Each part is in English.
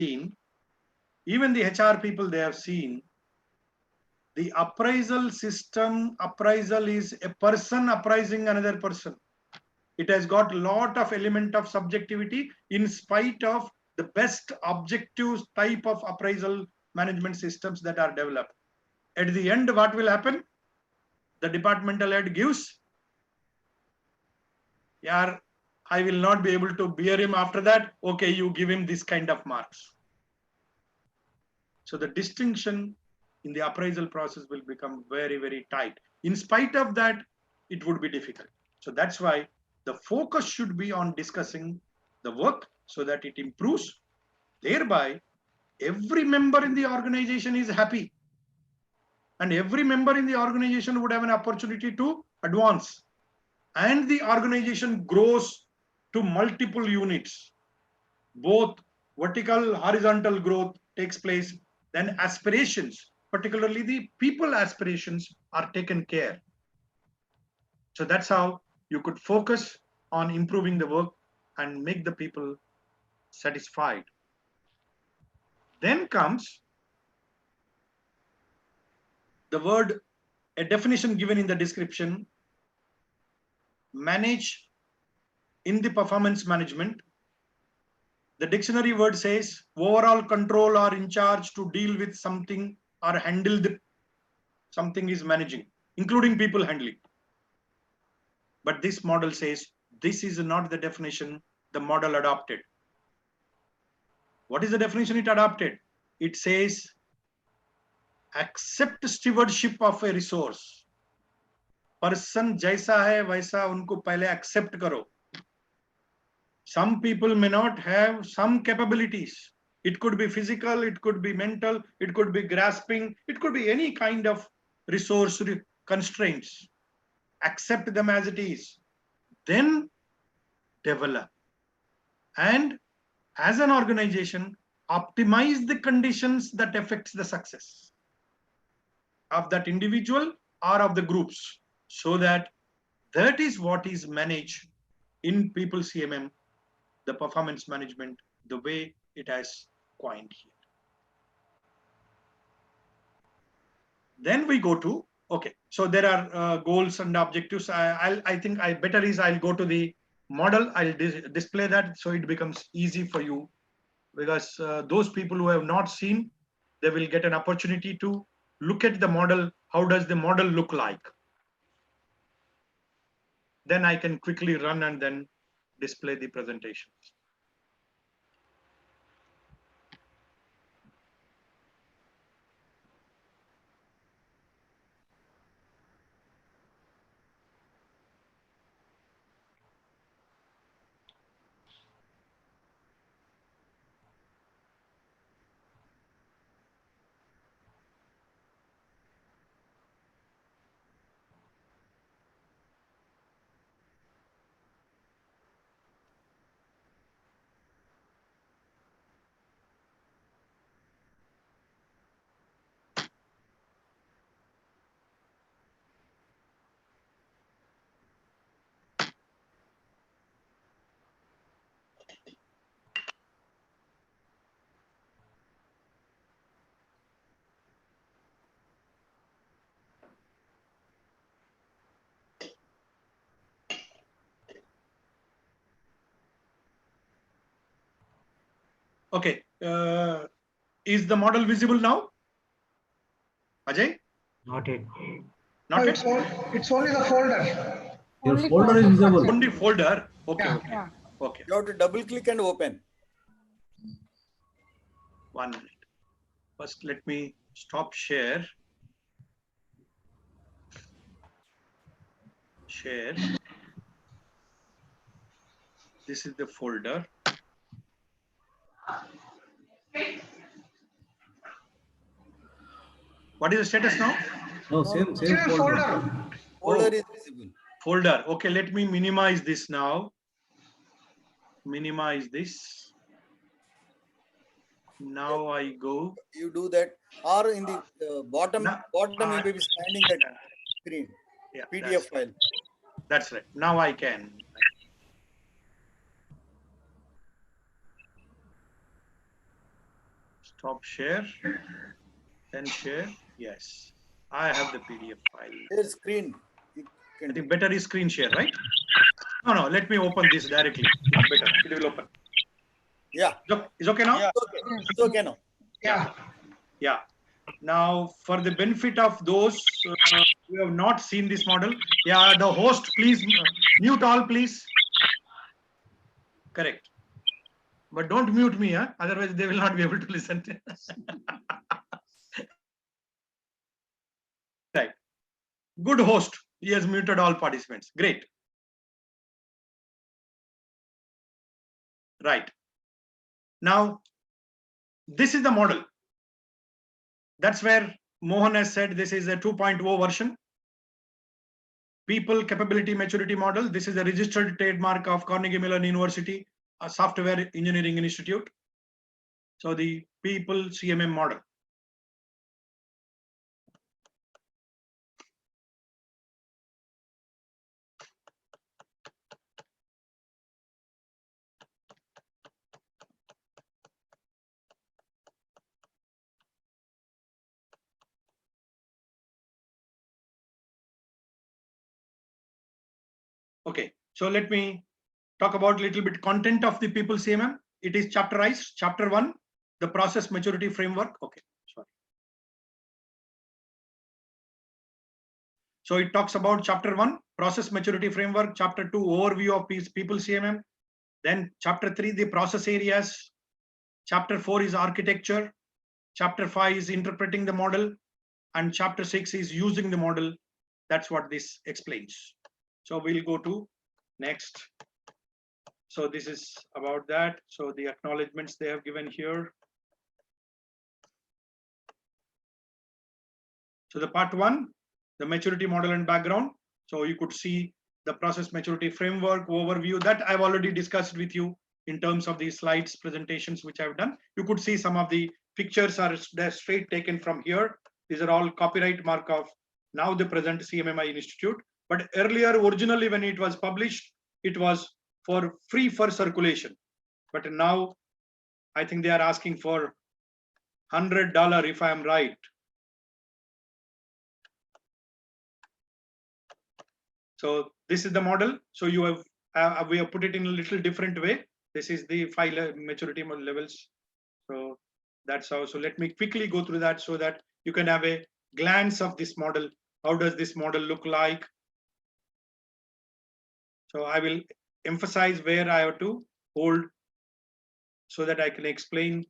even the HR people, they have seen the appraisal system. Appraisal is a person appraising another person. It has got a lot of element of subjectivity in spite of the best objective type of appraisal management systems that are developed. At the end, what will happen? The departmental head gives, yeah, I will not be able to bear him after that. Okay, you give him this kind of marks. So the distinction in the appraisal process will become very, very tight. In spite of that, it would be difficult. So that's why the focus should be on discussing the work so that it improves. Thereby, every member in the organization is happy. And every member in the organization would have an opportunity to advance. And the organization grows to multiple units. Both vertical, horizontal growth takes place. Then aspirations, particularly the people aspirations, are taken care. So that's how you could focus on improving the work and make the people satisfied. Then comes the word, a definition given in the description, manage in the performance management. The dictionary word says overall control or in charge to deal with something or handle the something is managing, including people handling. But this model says this is not the definition the model adopted. What is the definition it adopted? It says accept stewardship of a resource. Person jaisa hai waisa unko pehle accept karo. Some people may not have some capabilities. It could be physical, it could be mental, it could be grasping, it could be any kind of resource constraints. Accept them as it is. Then develop. And as an organization, optimize the conditions that affects the success of that individual or of the groups, so that is what is managed in people CMM, the performance management, the way it has coined here. Then we go to, okay, so there are goals and objectives. I think better is I'll go to the model. I'll display that so it becomes easy for you, because those people who have not seen, they will get an opportunity to look at the model. How does the model look like? Then I can quickly run and then display the presentations. Okay, is the model visible now? Ajay? Not yet. Not yet? It's only the folder. Your folder is visible. Only folder. Okay, yeah. okay. Yeah. Okay. You have to double click and open. 1 minute. First, let me stop share. Share. This is the folder. What is the status now? No, same folder. Folder is visible. Folder. Okay, let me minimize this now. Minimize this. Now I go. You do that, or in the bottom you may be finding that screen. Yeah, PDF file. That's right. Now I can. Stop share. Then share. Yes. I have the PDF file. Share screen. I think better is screen share, right? No, let me open this directly. It's better. It will open. Yeah. Is okay now? Yeah. It's okay now. Yeah. Yeah. Now, for the benefit of those who have not seen this model, yeah, the host, please mute all, please. Correct. But don't mute me, huh? Otherwise they will not be able to listen. Right. Good host. He has muted all participants. Great. Right. Now, this is the model. That's where Mohan has said this is a 2.0 version. People Capability Maturity Model. This is a registered trademark of Carnegie Mellon University, a software engineering institute. So the People CMM model. Okay, so let me talk about a little bit content of the People CMM. It is chapterized. Chapter 1, the process maturity framework. Okay, sorry. So it talks about chapter 1, process maturity framework. Chapter 2, overview of People CMM. Then chapter 3, the process areas. Chapter 4 is architecture. Chapter 5 is interpreting the model. And chapter 6 is using the model. That's what this explains. So we'll go to next. So this is about that. So the acknowledgements they have given here. So the part 1, the maturity model and background. So you could see the process maturity framework overview that I've already discussed with you in terms of the slides presentations which I've done. You could see some of the pictures are straight taken from here. These are all copyright mark of now the present CMMI Institute. But earlier, originally when it was published, it was for free for circulation. But now I think they are asking for $100 if I am right. So this is the model. So you have we have put it in a little different way. This is the file maturity levels. So that's how. So let me quickly go through that so that you can have a glance of this model. How does this model look like? So I will emphasize where I have to hold so that I can explain.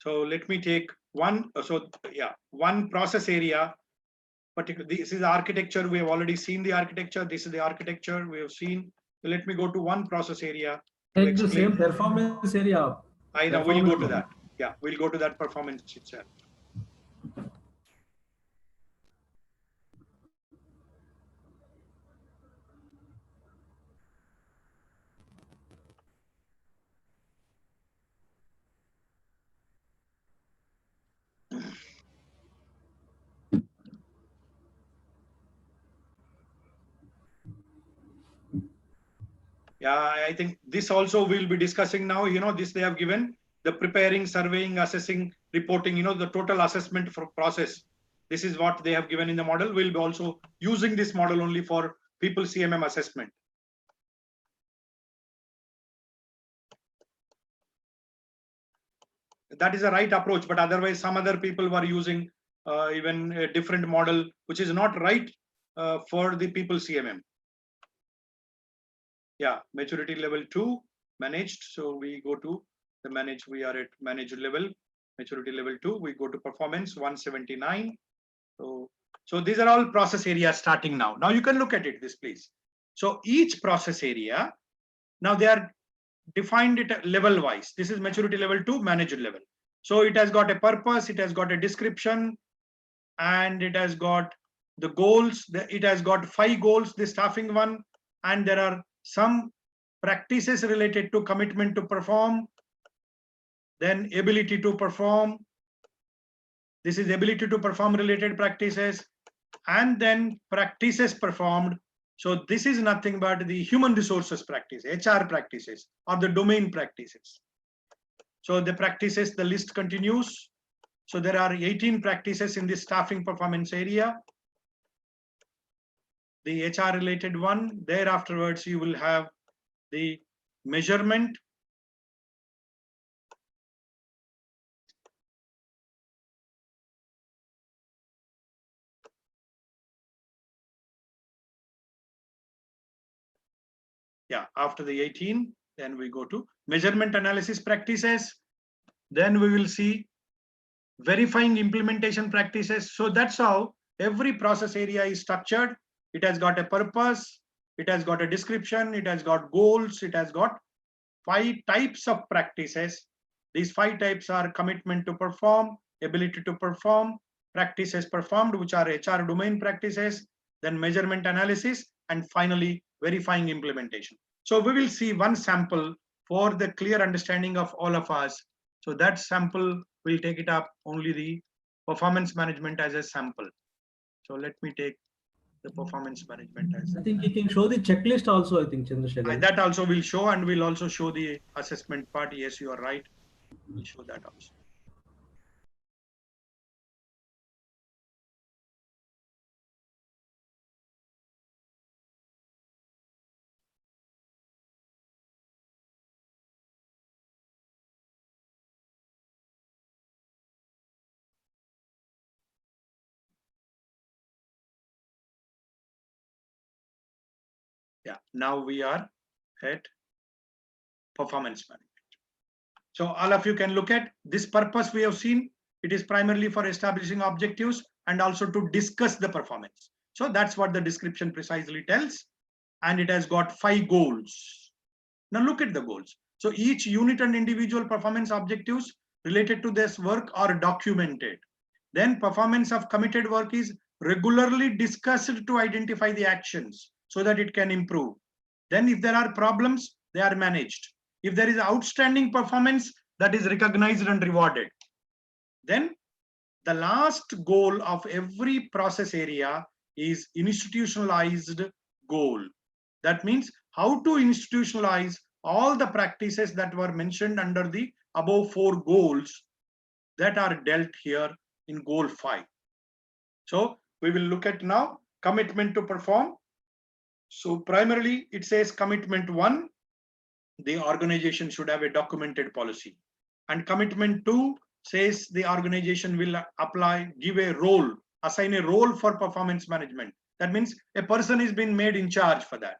So let me take one. So yeah, one process area. Particularly, this is the architecture. We have already seen the architecture. This is the architecture we have seen. So let me go to one process area. Take the same performance area. I know we'll go to that. Yeah, we'll go to that performance itself. Yeah, I think this also we'll be discussing now. You know, this they have given the preparing, surveying, assessing, reporting, you know, the total assessment for process. This is what they have given in the model. We'll be also using this model only for People CMM assessment. That is a right approach, but otherwise some other people were using even a different model, which is not right for the People CMM. Yeah, maturity level 2 managed. So we go to the manage. We are at managed level, maturity level 2. We go to performance 179. So these are all process areas starting now. Now you can look at it, this please. So each process area, now they are defined it level wise. This is maturity level 2, managed level. So it has got a purpose, it has got a description, and it has got the goals. It has got 5 goals, the staffing one, and there are some practices related to commitment to perform, then ability to perform. This is ability to perform related practices, and then practices performed So this is nothing but the human resources practice, HR practices or the domain practices. So the practices, the list continues. So there are 18 practices in the staffing performance area. The HR related one, there afterwards you will have the measurement. Yeah, after the 18, then we go to measurement analysis practices. Then we will see verifying implementation practices. So that's how every process area is structured. It has got a purpose, it has got a description, it has got goals, it has got 5 types of practices. These 5 types are commitment to perform, ability to perform, practices performed, which are HR domain practices, then measurement analysis, and finally verifying implementation. So we will see one sample for the clear understanding of all of us. So that sample will take it up only the performance management as a sample. So let me take the performance management as I think you can show the checklist also, I think, Chandrasekhar. that also will show, and we'll also show the assessment part. Yes, you are right. We'll show that also. Yeah, now we are at performance management. So all of you can look at this purpose we have seen. It is primarily for establishing objectives and also to discuss the performance. So that's what the description precisely tells. And it has got 5 goals. Now look at the goals. So each unit and individual performance objectives related to this work are documented. Then performance of committed work is regularly discussed to identify the actions so that it can improve. Then if there are problems, they are managed. If there is outstanding performance, that is recognized and rewarded. Then the last goal of every process area is institutionalized goal. That means how to institutionalize all the practices that were mentioned under the above 4 goals that are dealt here in goal 5. So we will look at now commitment to perform. So primarily it says commitment 1, the organization should have a documented policy. And commitment 2 says the organization will give a role, assign a role for performance management. That means a person is being made in charge for that.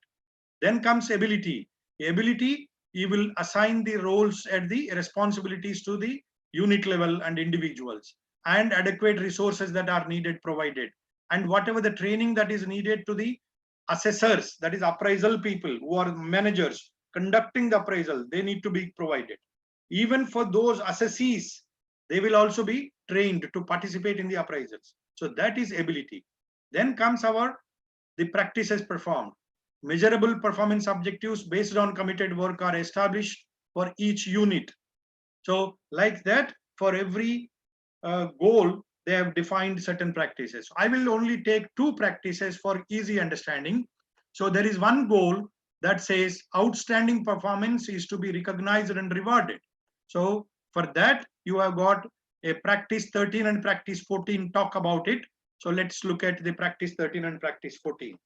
Then comes ability. Ability, you will assign the roles and the responsibilities to the unit level and individuals, and adequate resources that are needed provided. And whatever the training that is needed to the assessors, that is appraisal people who are managers conducting the appraisal, they need to be provided. Even for those assessees, they will also be trained to participate in the appraisals. So that is ability. Then comes the practices performed. Measurable performance objectives based on committed work are established for each unit. So like that, for every goal, they have defined certain practices. I will only take 2 practices for easy understanding. So there is one goal that says outstanding performance is to be recognized and rewarded. So for that, you have got a practice 13 and practice 14 talk about it. So let's look at the practice 13 and practice 14.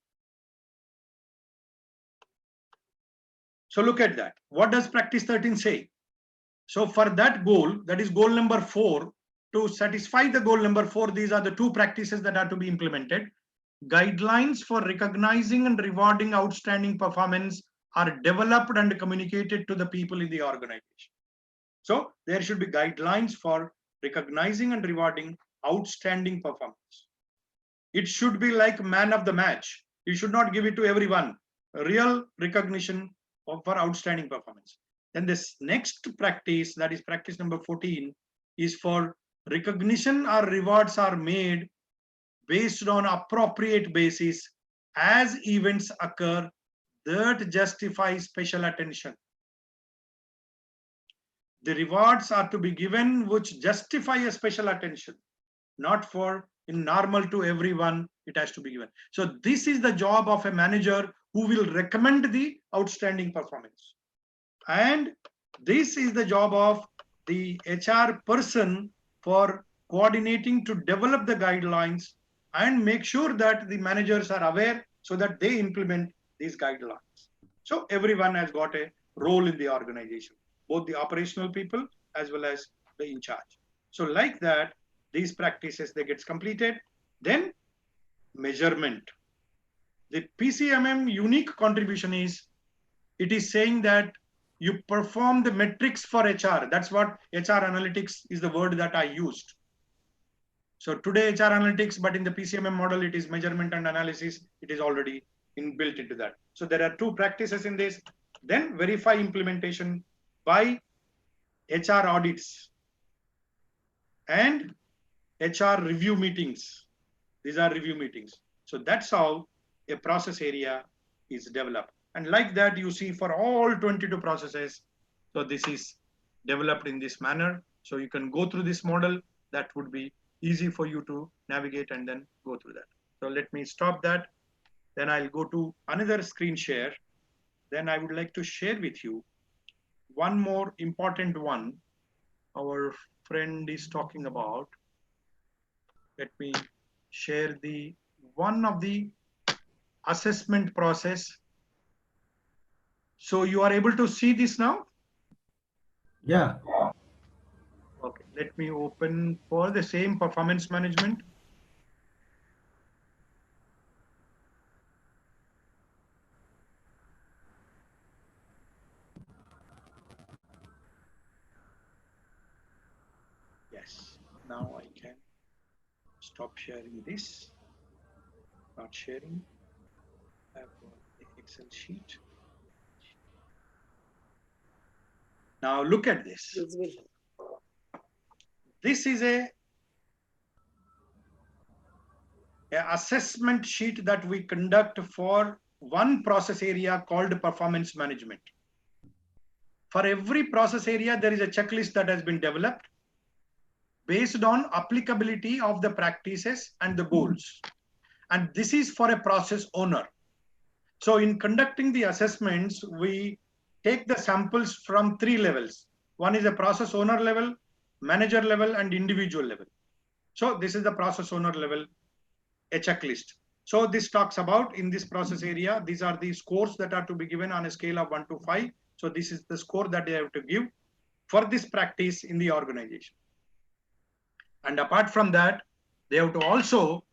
So look at that. What does practice 13 say? So for that goal, that is goal number 4, to satisfy the goal number 4, these are the 2 practices that are to be implemented. Guidelines for recognizing and rewarding outstanding performance are developed and communicated to the people in the organization. So there should be guidelines for recognizing and rewarding outstanding performance. It should be like man of the match. You should not give it to everyone. Real recognition for outstanding performance. Then this next practice, that is practice number 14, is for recognition or rewards are made based on appropriate basis as events occur that justify special attention. The rewards are to be given which justify a special attention, not for in normal to everyone, it has to be given. So this is the job of a manager who will recommend the outstanding performance. And this is the job of the HR person for coordinating to develop the guidelines and make sure that the managers are aware so that they implement these guidelines. So everyone has got a role in the organization, both the operational people as well as the in charge. So like that, these practices, they gets completed. Then measurement. The PCMM unique contribution is, it is saying that you perform the metrics for HR. That's what HR analytics is the word that I used. So today HR analytics, but in the PCMM model, it is measurement and analysis. It is already inbuilt into that. So there are two practices in this. Then verify implementation by HR audits and HR review meetings. These are review meetings. So that's how a process area is developed. And like that, you see for all 22 processes, so this is developed in this manner. So you can go through this model. That would be easy for you to navigate and then go through that. So let me stop that. Then I'll go to another screen share. Then I would like to share with you one more important one our friend is talking about. Let me share the one of the assessment process. So you are able to see this now? Yeah. Okay, let me open for the same performance management. Yes, now I can stop sharing this. Not sharing. I've got the Excel sheet. Now look at this. This is a assessment sheet that we conduct for one process area called performance management. For every process area, there is a checklist that has been developed based on applicability of the practices and the goals. And this is for a process owner. So in conducting the assessments, we take the samples from three levels. One is a process owner level, manager level, and individual level. So this is the process owner level, a checklist. So this talks about in this process area, these are the scores that are to be given on a scale of 1 to 5. So this is the score that they have to give for this practice in the organization. And apart from that, they have to also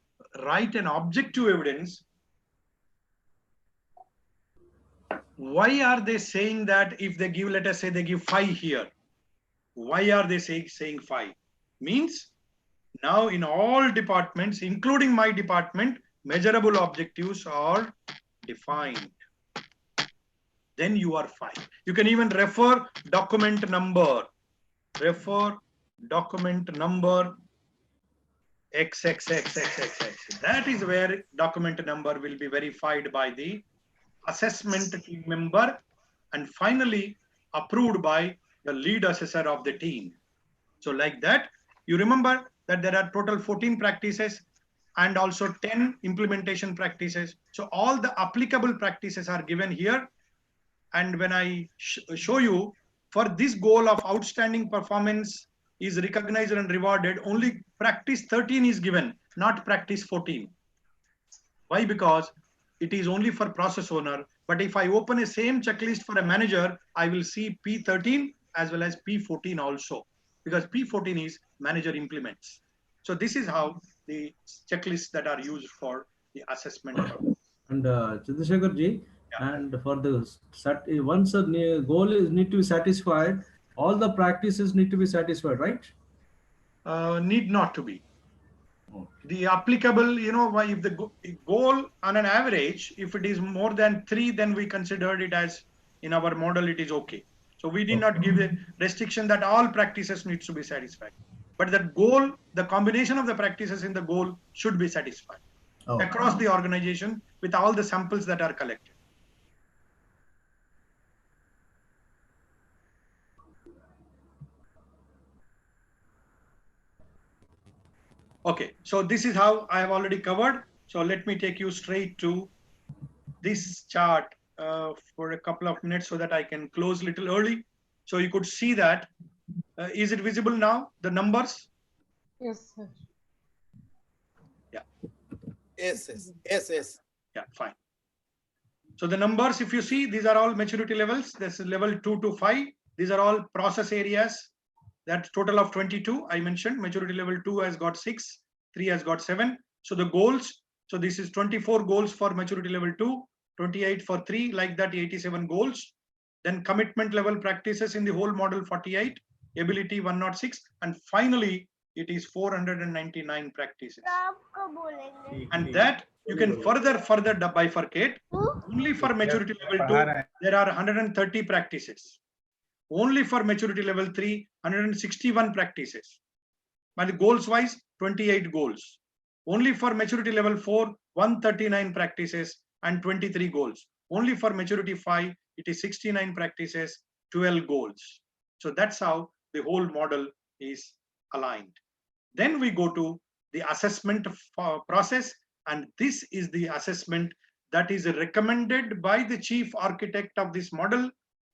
write an objective evidence. Why are they saying that if they give, let us say they give 5 here, why are they saying 5? Means now in all departments, including my department, measurable objectives are defined. Then you are fine. You can even refer document number. Refer document number XXXXXX. That is where document number will be verified by the assessment team member and finally approved by the lead assessor of the team. So like that, you remember that there are total 14 practices and also 10 implementation practices. So all the applicable practices are given here. And when I show you for this goal of outstanding performance is recognized and rewarded, only practice 13 is given, not practice 14. Why? Because it is only for process owner. But if I open a same checklist for a manager, I will see P13 as well as P14 also, because P14 is manager implements. So this is how the checklists that are used for the assessment. And Chandrasekhar ji, and for the once a goal is need to be satisfied, all the practices need to be satisfied, right? Need not to be. Okay. The applicable, if the goal on an average, if it is more than 3, then we considered it as in our model, it is okay. So we did not give a restriction that all practices needs to be satisfied. But the goal, the combination of the practices in the goal should be satisfied across the organization with all the samples that are collected. Okay, so this is how I have already covered. So let me take you straight to this chart for a couple of minutes so that I can close little early. So you could see that. Is it visible now, the numbers? Yes, sir. Yeah. Yes. Yeah, fine. So the numbers, if you see, these are all maturity levels. This is level 2 to 5. These are all process areas. That total of 22 I mentioned. Maturity level 2 has got 6, 3 has got 7. So the goals, so this is 24 goals for maturity level 2, 28 for 3, like that 87 goals. Then commitment level practices in the whole model 48, ability 106, and finally it is 499 practices. And that you can further bifurcate. Only for maturity level 2 there are 130 practices. Only for maturity level 3 161 practices. And the goals wise 28 goals. Only for maturity level 4 139 practices and 23 goals. Only for maturity 5 it is 69 practices, 12 goals. So that's how the whole model is aligned. Then we go to the assessment process, and this is the assessment that is recommended by the chief architect of this model.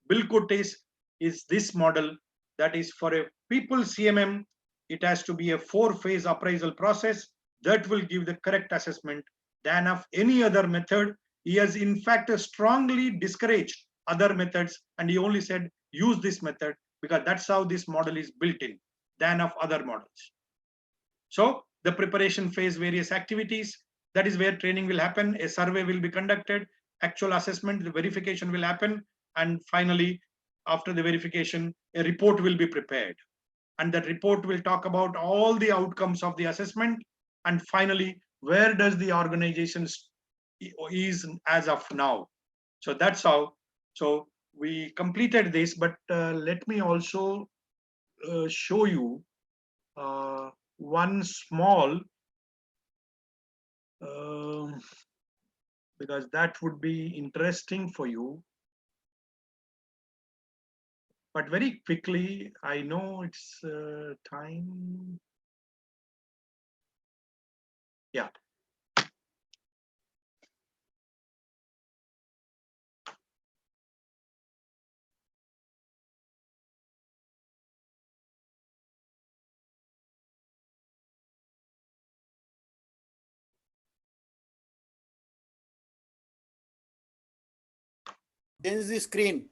Bill Curtis is this model that is for a people CMM. It has to be a 4-phase appraisal process that will give the correct assessment than of any other method. He has in fact strongly discouraged other methods, and he only said use this method because that's how this model is built in than of other models. So the preparation phase, various activities, that is where training will happen. A survey will be conducted, actual assessment, the verification will happen. And finally, after the verification, a report will be prepared. And that report will talk about all the outcomes of the assessment. And finally, where does the organization is as of now? So that's how. So we completed this, but let me also show you one small, because that would be interesting for you. But very quickly, I know it's time. Yeah. Change the screen.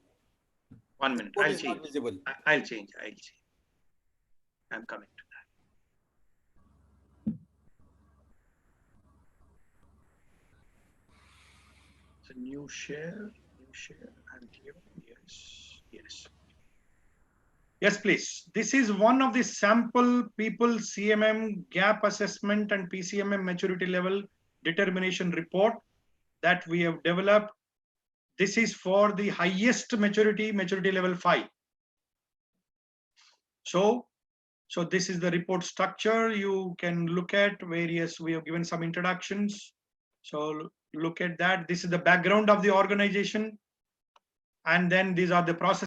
1 minute. Report I'll is change. not visible. I'll change. I'm coming to that. So new share, and here, yes. Yes, please. This is one of the sample people CMM gap assessment and PCMM maturity level determination report that we have developed. This is for the highest maturity level 5. So this is the report structure. You can look at various, we have given some introductions. So look at that. This is the background of the organization. And then these are the process